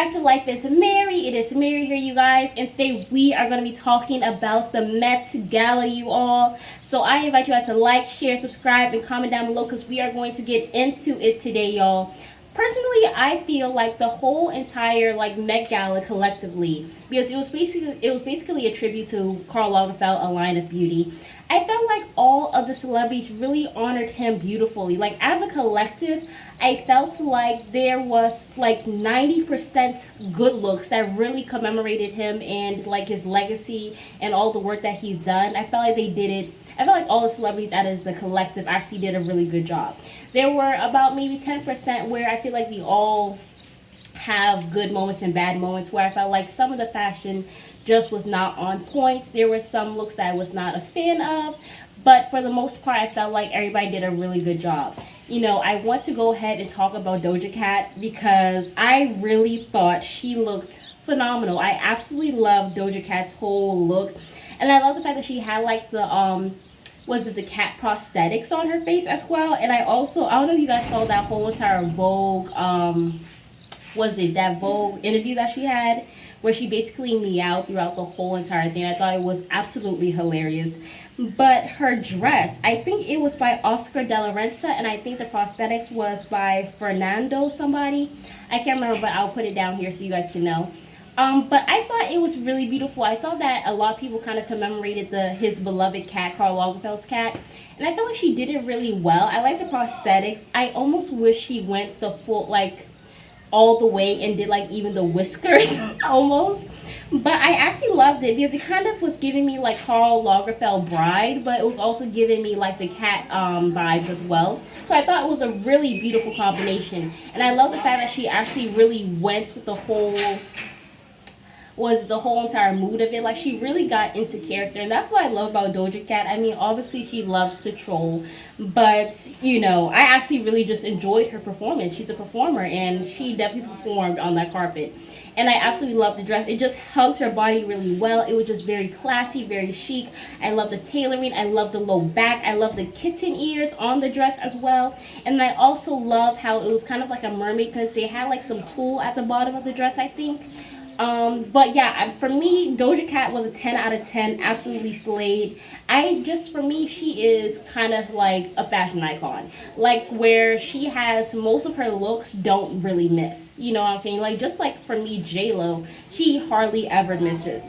back to Life is Mary. It is Mary here, you guys, and today we are going to be talking about the Met Gala, you all. So I invite you guys to like, share, subscribe, and comment down below because we are going to get into it today, y'all. Personally, I feel like the whole entire Met Gala collectively, because it was basically a tribute to Karl Lagerfeld, a line of beauty. I felt like all of the celebrities really honored him beautifully. Like as a collective, I felt like there was like 90% good looks that really commemorated him and like his legacy and all the work that he's done. I felt like they did it. I felt like all the celebrities out of the collective actually did a really good job. There were about maybe 10% where I feel like we all have good moments and bad moments where I felt like some of the fashion just was not on point. There were some looks that I was not a fan of, but for the most part, I felt like everybody did a really good job. You know, I want to go ahead and talk about Doja Cat because I really thought she looked phenomenal. I absolutely love Doja Cat's whole look, and I love the fact that she had like the was it the cat prosthetics on her face as well. And I don't know if you guys saw that whole entire Vogue was it that Vogue interview that she had where she basically meowed throughout the whole entire thing. I thought it was absolutely hilarious. But her dress, I think it was by Oscar de la Renta, and I think the prosthetics was by Fernando somebody. I can't remember, but I'll put it down here so you guys can know. But I thought it was really beautiful. I thought that a lot of people kind of commemorated his beloved cat, Karl Lagerfeld's cat. And I felt like she did it really well. I like the prosthetics. I almost wish she went the full, all the way and did even the whiskers almost. But I actually loved it because it kind of was giving me like Karl Lagerfeld Bride, but it was also giving me like the cat vibes as well. So I thought it was a really beautiful combination. And I love the fact that she actually really went with the whole entire mood of it. Like she really got into character, and that's what I love about Doja Cat. I mean, obviously she loves to troll, but you know, I actually really just enjoyed her performance. She's a performer, and she definitely performed on that carpet. And I absolutely love the dress. It just hugged her body really well. It was just very classy, very chic. I love the tailoring. I love the low back. I love the kitten ears on the dress as well. And I also love how it was kind of like a mermaid because they had like some tulle at the bottom of the dress, I think. But yeah, for me, Doja Cat was a 10 out of 10, absolutely slayed. For me, she is kind of like a fashion icon. Like, where she has most of her looks don't really miss. You know what I'm saying? Like, just like for me, J-Lo, she hardly ever misses.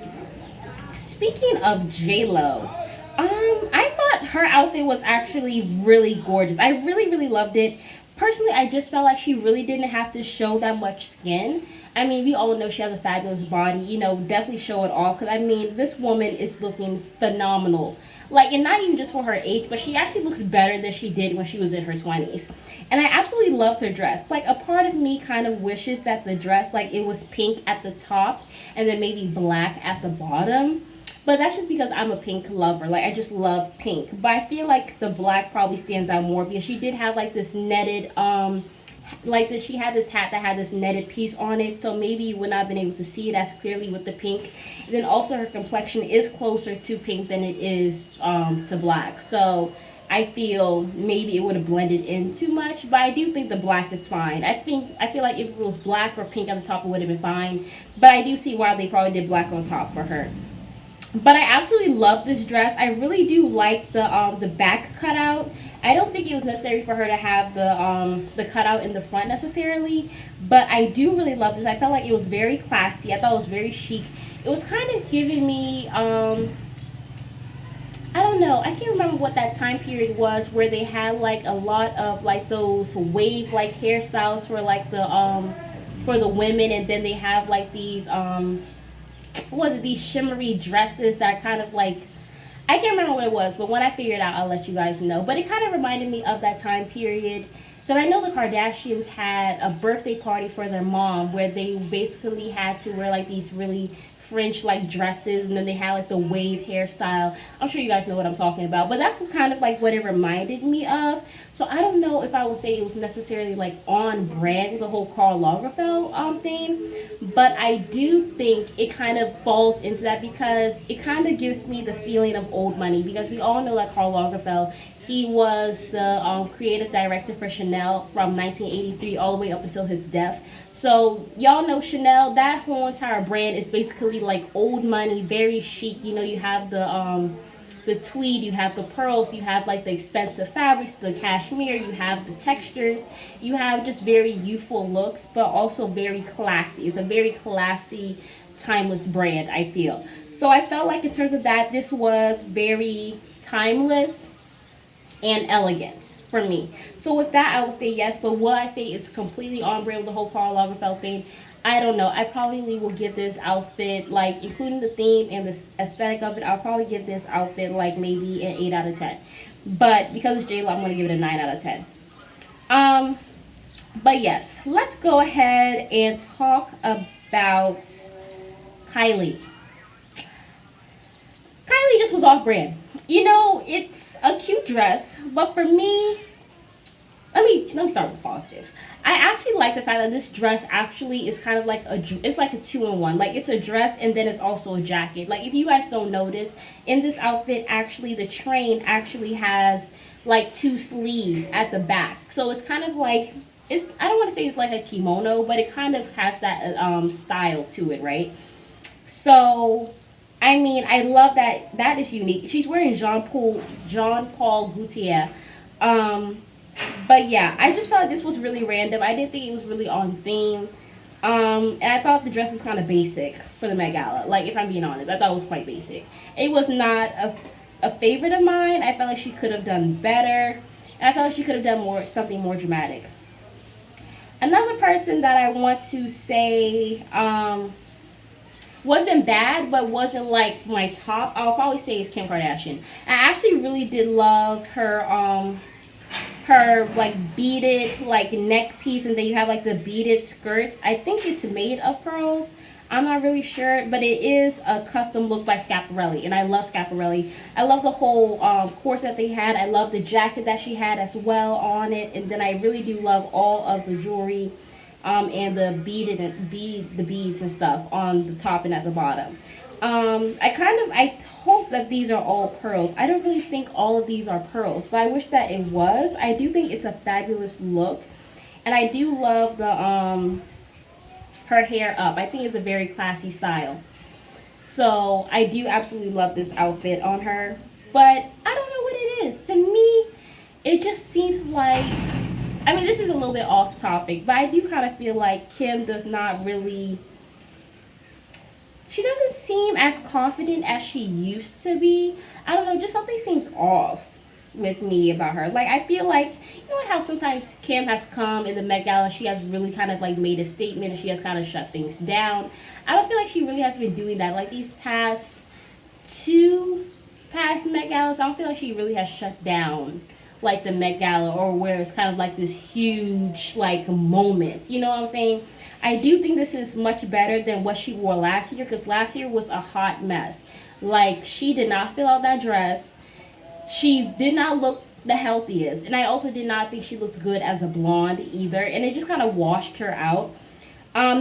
Speaking of J-Lo, I thought her outfit was actually really gorgeous. I really, really loved it. Personally, I just felt like she really didn't have to show that much skin. I mean, we all know she has a fabulous body. You know, definitely show it off. Because, I mean, this woman is looking phenomenal. Like, and not even just for her age, but she actually looks better than she did when she was in her 20s. And I absolutely loved her dress. Like, a part of me kind of wishes that the dress, like, it was pink at the top and then maybe black at the bottom. But that's just because I'm a pink lover. Like, I just love pink. But I feel like the black probably stands out more because she did have, like, this netted, she had this hat that had this netted piece on it. So maybe you would not have been able to see it as clearly with the pink. And then also her complexion is closer to pink than it is to black. So I feel maybe it would have blended in too much. But I do think the black is fine. I feel like if it was black or pink at the top, it would have been fine. But I do see why they probably did black on top for her. But I absolutely love this dress. I really do like the back cutout. I don't think it was necessary for her to have the cutout in the front necessarily, but I do really love this. I felt like it was very classy. I thought it was very chic. It was kind of giving me I don't know. I can't remember what that time period was where they had like a lot of like those wave like hairstyles for like for the women, and then they have like these these shimmery dresses that kind of like, I can't remember what it was, but when I figure it out, I'll let you guys know. But it kind of reminded me of that time period. So I know the Kardashians had a birthday party for their mom where they basically had to wear like these really French like dresses, and then they had like the wave hairstyle. I'm sure you guys know what I'm talking about, but that's kind of like what it reminded me of. So I don't know if I would say it was necessarily like on brand, the whole Karl Lagerfeld thing, but I do think it kind of falls into that because it kind of gives me the feeling of old money, because we all know that Karl Lagerfeld, he was the creative director for Chanel from 1983 all the way up until his death. So y'all know Chanel, that whole entire brand is basically like old money, very chic. You know, you have the tweed, you have the pearls, you have like the expensive fabrics, the cashmere, you have the textures, you have just very youthful looks, but also very classy. It's a very classy, timeless brand, I feel. So I felt like in terms of that, this was very timeless and elegant for me. So with that, I would say yes. But will I say it's completely on brand with the whole Karl Lagerfeld thing? I don't know. I probably will give this outfit, like including the theme and the aesthetic of it, I'll probably give this outfit like maybe an 8 out of 10. But because it's J-Lo, I'm going to give it a 9 out of 10. Um, but yes, let's go ahead and talk about Kylie. Kylie just was off brand. You know, it's a cute dress, but for me, let me start with the positives. I actually like the fact that this dress actually is kind of like it's like a two-in-one. Like it's a dress and then it's also a jacket. Like if you guys don't notice, in this outfit, actually the train actually has like two sleeves at the back. So it's kind of like I don't want to say it's like a kimono, but it kind of has that style to it, right? So I mean, I love that. That is unique. She's wearing Jean Paul Gaultier. Um, but yeah, I just felt like this was really random. I didn't think it was really on theme. And I thought the dress was kind of basic for the Met Gala. Like, if I'm being honest, I thought it was quite basic. It was not a favorite of mine. I felt like she could have done better. And I felt like she could have done something more dramatic. Another person that I want to say, wasn't bad, but wasn't like my top, I'll probably say is Kim Kardashian. I actually really did love her like beaded like neck piece, and then you have like the beaded skirts. I think it's made of pearls. I'm not really sure, but it is a custom look by Schiaparelli, and I love Schiaparelli. I love the whole corset that they had. I love the jacket that she had as well on it, and then I really do love all of the jewelry and the beads and stuff on the top and at the bottom. I hope that these are all pearls. I don't really think all of these are pearls, but I wish that it was. I do think it's a fabulous look, and I do love the her hair up. I think it's a very classy style. So I do absolutely love this outfit on her, but I don't know what it is. To me, it just seems like, I mean, this is a little bit off topic, but I do kind of feel like Kim does not really, she doesn't seem as confident as she used to be. I don't know, just something seems off with me about her. Like, I feel like, you know how sometimes Kim has come in the Met Gala, she has really kind of like made a statement and she has kind of shut things down. I don't feel like she really has been doing that. Like these past Met Galas, I don't feel like she really has shut down like the Met Gala, or where it's kind of like this huge like moment. You know what I'm saying? I do think this is much better than what she wore last year, because last year was a hot mess. Like, she did not fill out that dress. She did not look the healthiest, and I also did not think she looked good as a blonde either, and it just kind of washed her out.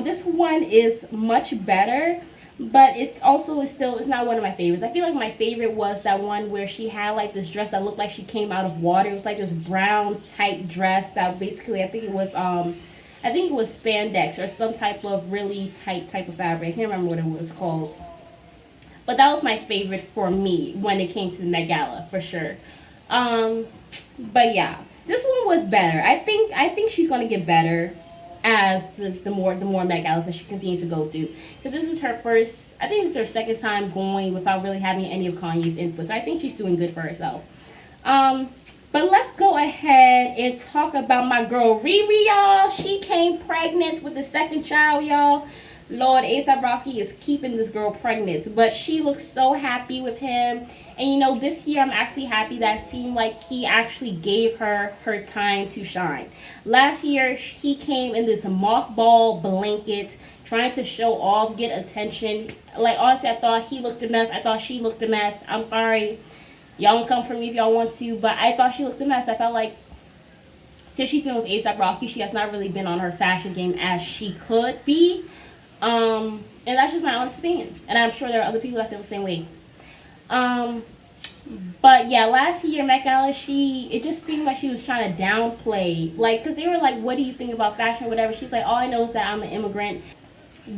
This one is much better, but it's not one of my favorites. I feel like my favorite was that one where she had like this dress that looked like she came out of water. It was like this brown type dress that basically I think it was spandex or some type of really tight type of fabric. I can't remember what it was called. But that was my favorite for me when it came to the Met Gala, for sure. But yeah, this one was better. I think she's gonna get better as the more Met Galas that she continues to go to. Because this is her first, I think it's her second time going without really having any of Kanye's input. So I think she's doing good for herself. But let's go ahead and talk about my girl Riri, y'all. She came pregnant with the second child, y'all. Lord, A$AP Rocky is keeping this girl pregnant, but she looks so happy with him. And you know, this year I'm actually happy that it seemed like he actually gave her her time to shine. Last year, he came in this mothball blanket, trying to show off, get attention. Like, honestly, I thought he looked a mess. I thought she looked a mess. I'm sorry. Y'all can come for me if y'all want to, but I thought she looked a mess. I felt like since she's been with A$AP Rocky, she has not really been on her fashion game as she could be. And that's just my honest opinion. And I'm sure there are other people that feel the same way. But yeah, last year Met Gala, it just seemed like she was trying to downplay, like, because they were like, "What do you think about fashion, or whatever?" She's like, "All I know is that I'm an immigrant."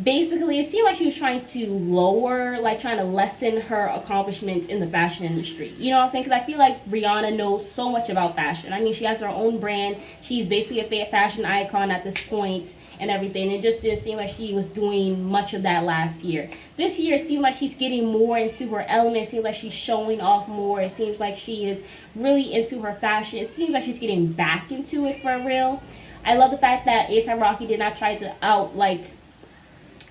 Basically, it seemed like she was trying to lower, like trying to lessen her accomplishments in the fashion industry. You know what I'm saying? Because I feel like Rihanna knows so much about fashion. I mean, she has her own brand. She's basically a fashion icon at this point and everything. It just didn't seem like she was doing much of that last year. This year, it seems like she's getting more into her element. It seems like she's showing off more. It seems like she is really into her fashion. It seems like she's getting back into it for real. I love the fact that A$AP Rocky did not try to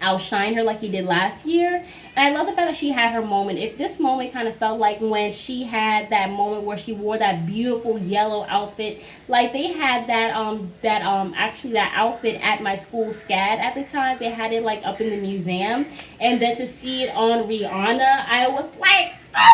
outshine her like he did last year. And I love the fact that she had her moment. If this moment kind of felt like when she had that moment where she wore that beautiful yellow outfit, like they had that outfit at my school SCAD at the time. They had it like up in the museum, and then to see it on Rihanna, I was like, oh my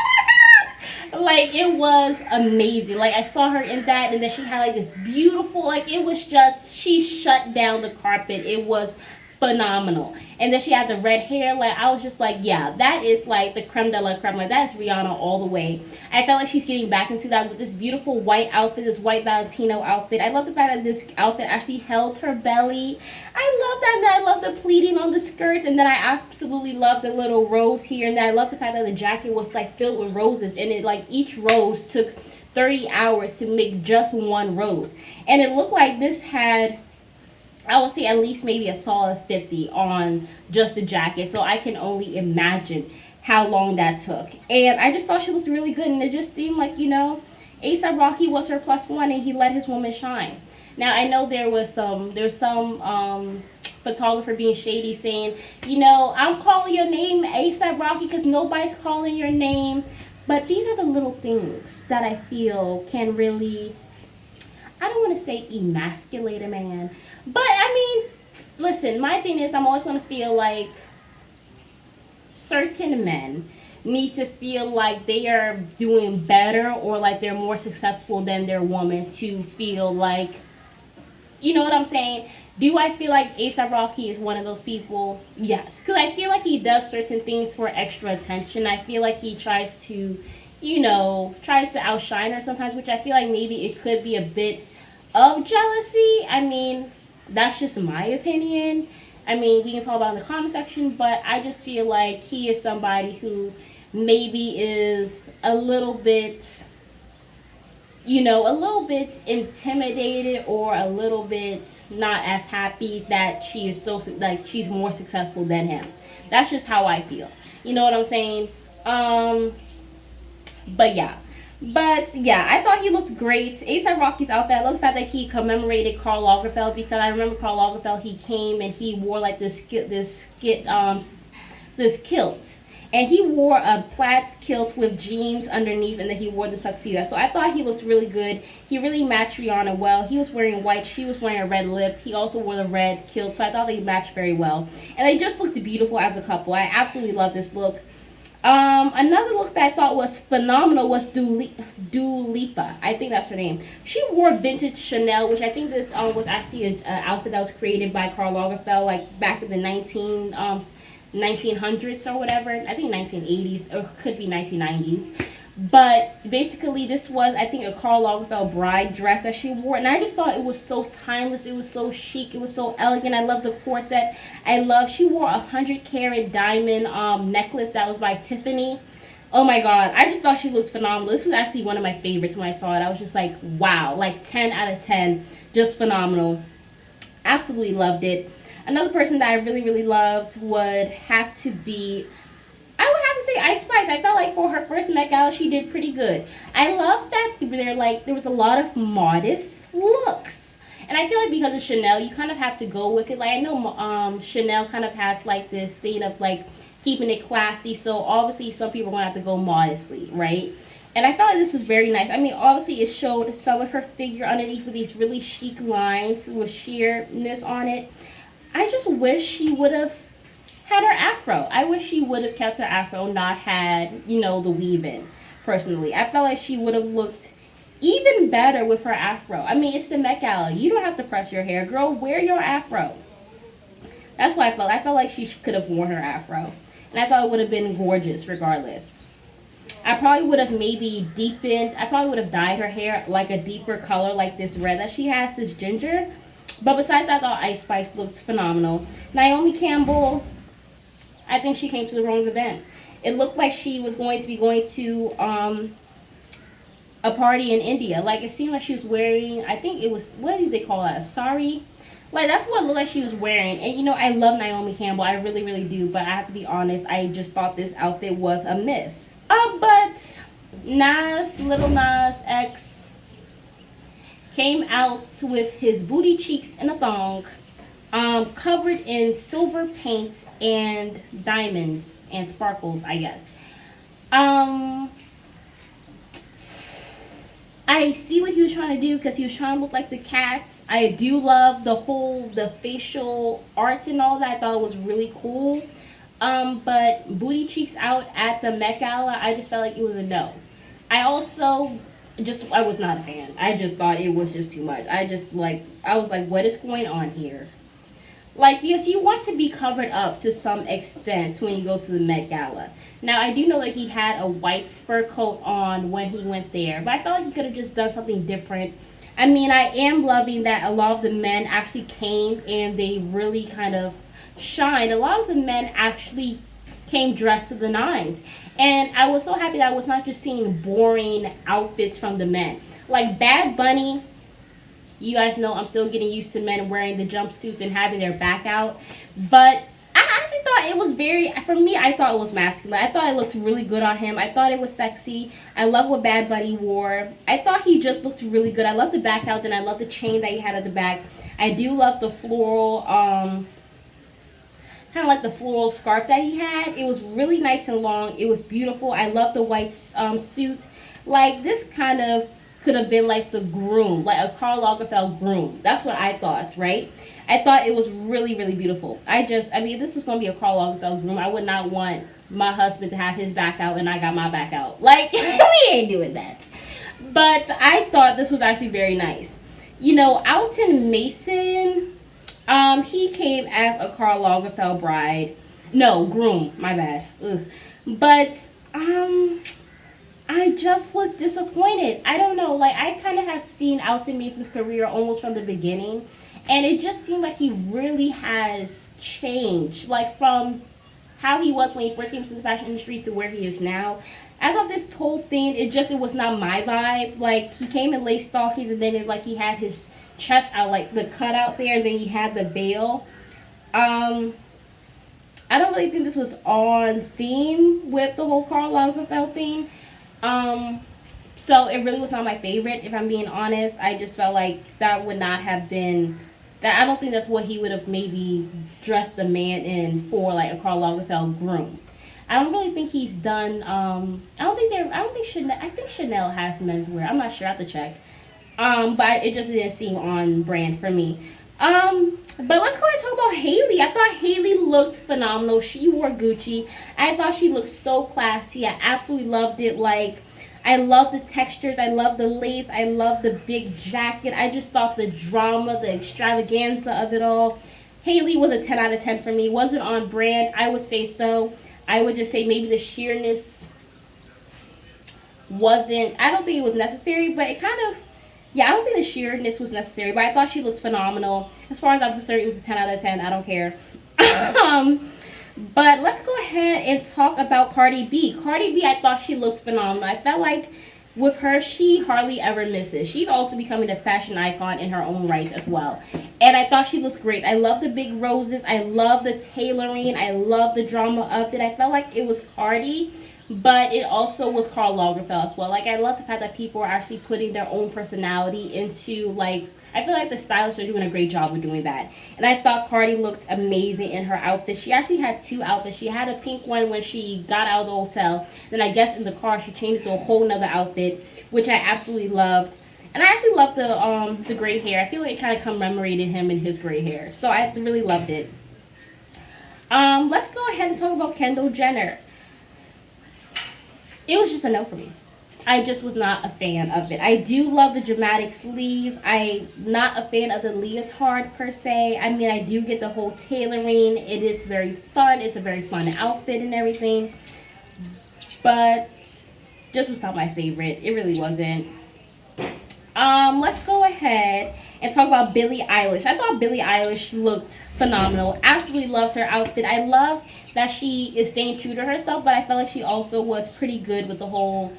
god! Like it was amazing. Like I saw her in that, and then she had like this beautiful, like it was just, she shut down the carpet. It was phenomenal. And then she had the red hair. Like I was just like, yeah, that is like the creme de la creme. Like that is Rihanna all the way. I felt like she's getting back into that with this beautiful white outfit, this white Valentino outfit. I love the fact that this outfit actually held her belly. I love that. And I love the pleating on the skirts. And then I absolutely love the little rose here. And then I love the fact that the jacket was like filled with roses. And it like each rose took 30 hours to make just one rose. And it looked like this had, I would say, at least maybe a solid 50 on just the jacket. So I can only imagine how long that took. And I just thought she looked really good. And it just seemed like, A$AP Rocky was her plus one and he let his woman shine. Now, I know there's some photographer being shady saying, I'm calling your name A$AP Rocky because nobody's calling your name. But these are the little things that I feel can really, I don't want to say emasculate a man. But, I mean, listen, my thing is I'm always going to feel like certain men need to feel like they are doing better or like they're more successful than their woman to feel like, you know what I'm saying? Do I feel like A$AP Rocky is one of those people? Yes. Because I feel like he does certain things for extra attention. I feel like he tries to, tries to outshine her sometimes, which I feel like maybe it could be a bit of jealousy. I mean, that's just my opinion. I mean, we can talk about it in the comment section, but I just feel like he is somebody who maybe is a little bit, a little bit intimidated or a little bit not as happy that she is she's more successful than him. That's just how I feel. You know what I'm saying? But yeah. But yeah, I thought he looked great. A$AP Rocky's outfit, I love the fact that he commemorated Karl Lagerfeld, because I remember Karl Lagerfeld, he came and he wore like this kilt. And he wore a plaid kilt with jeans underneath, and then he wore the tuxedo. So I thought he looked really good. He really matched Rihanna well. He was wearing white. She was wearing a red lip. He also wore the red kilt. So I thought they matched very well. And they just looked beautiful as a couple. I absolutely love this look. Another look that I thought was phenomenal was Dua Lipa. I think that's her name. She wore vintage Chanel, which I think this was actually an outfit that was created by Karl Lagerfeld, like back in the 1900s or whatever. I think 1980s, or could be 1990s. But basically, this was, I think, a Karl Lagerfeld bride dress that she wore. And I just thought it was so timeless. It was so chic. It was so elegant. I love the corset. She wore a 100-carat diamond necklace that was by Tiffany. Oh my god. I just thought she looked phenomenal. This was actually one of my favorites when I saw it. I was just like, wow. Like 10 out of 10. Just phenomenal. Absolutely loved it. Another person that I really, really loved would have to be, I would have to say Ice Spice. I felt like for her first Met Gala, she did pretty good. I love that there was a lot of modest looks. And I feel like because of Chanel, you kind of have to go with it. Like, I know Chanel kind of has like this thing of like keeping it classy. So obviously some people are going to have to go modestly, right? And I felt like this was very nice. I mean, obviously it showed some of her figure underneath with these really chic lines with sheerness on it. I just wish she would have had her afro. I wish she would have kept her afro, not had, the weave in, personally. I felt like she would have looked even better with her afro. I mean, it's the Met Gala. You don't have to press your hair. Girl, wear your afro. That's what I felt. I felt like she could have worn her afro. And I thought it would have been gorgeous regardless. I probably would have maybe deepened, I probably would have dyed her hair like a deeper color like this red that she has, this ginger. But besides that, I thought Ice Spice looked phenomenal. Naomi Campbell, I think she came to the wrong event. It looked like she was going to be going to a party in India. Like, it seemed like she was wearing, I think it was, what do they call that, a sari? Like, that's what it looked like she was wearing. And, you know, I love Naomi Campbell. I really, really do. But I have to be honest, I just thought this outfit was a miss. But Lil Nas X came out with his booty cheeks in a thong, covered in silver paint and diamonds and sparkles, I guess. I see what he was trying to do because he was trying to look like the cats. I do love the facial art and all that. I thought it was really cool. But booty cheeks out at the Met Gala, I just felt like it was a no. I also I was not a fan. I just thought it was just too much. I was like, what is going on here? Like, yes, you want to be covered up to some extent when you go to the Met Gala. Now, I do know that he had a white fur coat on when he went there, but I felt like he could have just done something different. I mean, I am loving that a lot of the men actually came and they really kind of shined. A lot of the men actually came dressed to the nines. And I was so happy that I was not just seeing boring outfits from the men. Like Bad Bunny, you guys know I'm still getting used to men wearing the jumpsuits and having their back out. But I actually thought it was for me, I thought it was masculine. I thought it looked really good on him. I thought it was sexy. I love what Bad Bunny wore. I thought he just looked really good. I love the back out and I love the chain that he had at the back. I do love the floral, kind of like the floral scarf that he had. It was really nice and long. It was beautiful. I love the white suit. Like, this kind of could have been like the groom, like a Karl Lagerfeld groom. That's what I thought, right? I thought it was really, really beautiful. I mean, if this was going to be a Karl Lagerfeld groom, I would not want my husband to have his back out and I got my back out. Like, we ain't doing that. But I thought this was actually very nice. You know, Alton Mason, he came as a Karl Lagerfeld groom, my bad. Ugh. But, I just was disappointed. I don't know, like, I kind of have seen Alton Mason's career almost from the beginning, and it just seemed like he really has changed, like, from how he was when he first came to the fashion industry to where he is now. I thought this whole thing, it was not my vibe. Like, he came in lace stockings, and then he had his chest out, like the cutout there, and then he had the veil. I don't really think this was on theme with the whole Karl Lagerfeld thing. So it really was not my favorite, if I'm being honest. I just felt like that would not have been, that I don't think that's what he would have maybe dressed the man in for, like a Karl Lagerfeld groom. I don't really think he's done, I think Chanel has menswear. I'm not sure, I have to check. But it just didn't seem on brand for me. But let's go ahead and talk about Hailey. I thought Hailey looked phenomenal. She wore Gucci. I thought she looked so classy. I absolutely loved it. Like, I love the textures. I love the lace. I love the big jacket. I just thought the drama, the extravaganza of it all. Hailey was a 10 out of 10 for me. Wasn't on brand. I would say so. I would just say maybe the sheerness wasn't, I don't think it was necessary, but it kind of, yeah, I don't think the sheerness was necessary, but I thought she looked phenomenal. As far as I'm concerned, it was a 10 out of 10. I don't care. But let's go ahead and talk about Cardi B. Cardi B, I thought she looked phenomenal. I felt like with her, she hardly ever misses. She's also becoming a fashion icon in her own right as well. And I thought she looked great. I love the big roses. I love the tailoring. I love the drama of it. I felt like it was Cardi, but it also was Karl Lagerfeld as well. Like, I love the fact that people are actually putting their own personality into, like, I feel like the stylists are doing a great job with doing that. And I thought Cardi looked amazing in her outfit. She actually had two outfits. She had a pink one when she got out of the hotel. Then I guess in the car she changed to a whole nother outfit, which I absolutely loved. And I actually loved the gray hair. I feel like it kind of commemorated him and his gray hair. So I really loved it. Let's go ahead and talk about Kendall Jenner. It was just a no for me. I just was not a fan of it. I do love the dramatic sleeves. I'm not a fan of the leotard per se. I mean, I do get the whole tailoring. It is very fun. It's a very fun outfit and everything. But This was not my favorite. It really wasn't. Let's go ahead and talk about Billie Eilish. I thought Billie Eilish looked phenomenal. Absolutely loved her outfit. I love that she is staying true to herself, but I felt like she also was pretty good with the whole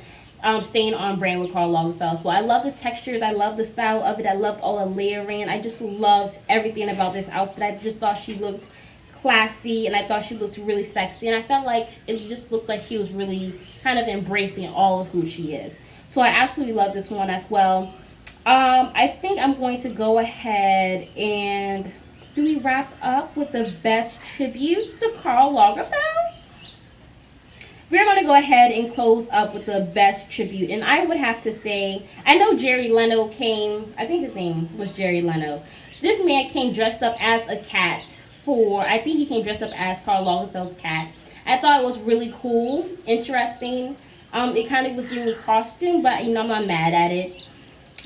staying on brand with Karl Lagerfeld. So I love the textures. I love the style of it. I loved all the layering. I just loved everything about this outfit. I just thought she looked classy, and I thought she looked really sexy, and I felt like it just looked like she was really kind of embracing all of who she is. So I absolutely love this one as well. I think I'm going to go ahead and do we wrap up with the best tribute to Karl Lagerfeld? We're going to go ahead and close up with the best tribute. And I would have to say, I know Jerry Leno came, I think his name was Jerry Leno. This man came dressed up as a cat I think he came dressed up as Karl Lagerfeld's cat. I thought it was really cool, interesting. It kind of was giving me costume, but I'm not mad at it.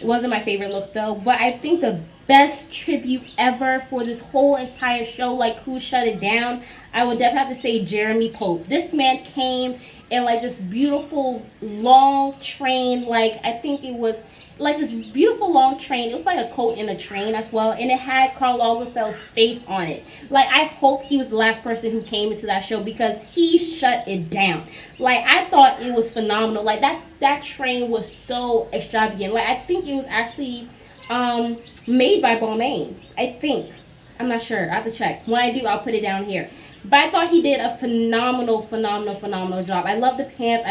It wasn't my favorite look though, but I think the best tribute ever for this whole entire show, like who shut it down, I would definitely have to say Jeremy Pope. This man came in like this beautiful long train, like I think it was like this beautiful long train. It was like a coat in a train as well, and it had Karl Lagerfeld's face on it. Like I hope he was the last person who came into that show because he shut it down. Like I thought it was phenomenal. Like that train was so extravagant. Like I think it was actually made by Balmain. I think. I'm not sure. I have to check. When I do, I'll put it down here. But I thought he did a phenomenal job. I love the pants.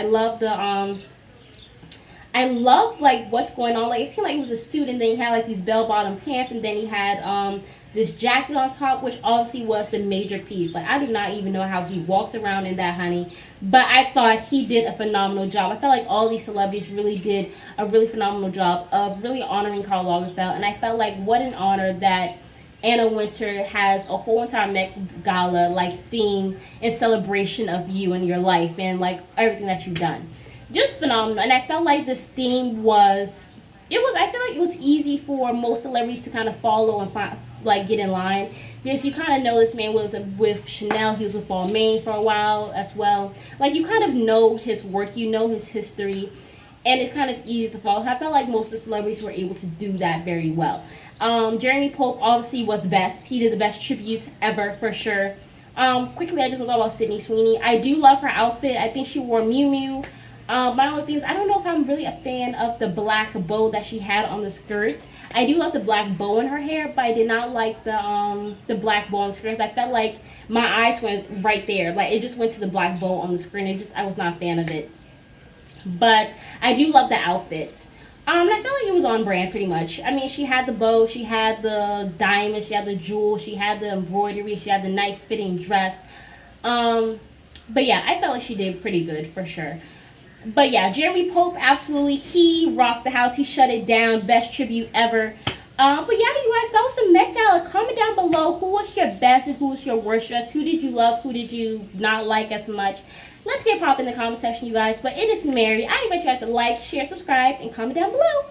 I love like what's going on. Like it seemed like he was a suit, and then he had like these bell-bottom pants, and then he had this jacket on top, which obviously was the major piece. Like I do not even know how he walked around in that, honey. But I thought he did a phenomenal job. I felt like all these celebrities really did a really phenomenal job of really honoring Karl Lagerfeld, and I felt like what an honor that Anna Wintour has a whole entire Met Gala like theme in celebration of you and your life and like everything that you've done. Just phenomenal. And I felt like this theme I feel like it was easy for most celebrities to kind of follow and like get in line, because you kind of know this man was with Chanel, he was with Balmain for a while as well. Like you kind of know his work, you know his history, and it's kind of easy to follow. I felt like most of the celebrities were able to do that very well. Jeremy Pope obviously was best. He did the best tributes ever for sure. Quickly, I just want to talk about Sydney Sweeney. I do love her outfit. I think she wore Miu Miu. My only thing is, I don't know if I'm really a fan of the black bow that she had on the skirts. I do love the black bow in her hair, but I did not like the black bow on the skirts. I felt like my eyes went right there. Like, it just went to the black bow on the screen. I was not a fan of it. But I do love the outfit. I felt like it was on brand pretty much. I mean, she had the bow, she had the diamonds, she had the jewels, she had the embroidery, she had the nice fitting dress. But yeah, I felt like she did pretty good for sure. But yeah, Jeremy Pope, absolutely, he rocked the house. He shut it down. Best tribute ever. But yeah, you guys, that was the Met Gala. Comment down below who was your best and who was your worst dress. Who did you love? Who did you not like as much? Let's get pop in the comment section, you guys. But it is Mary. I invite you guys to like, share, subscribe, and comment down below.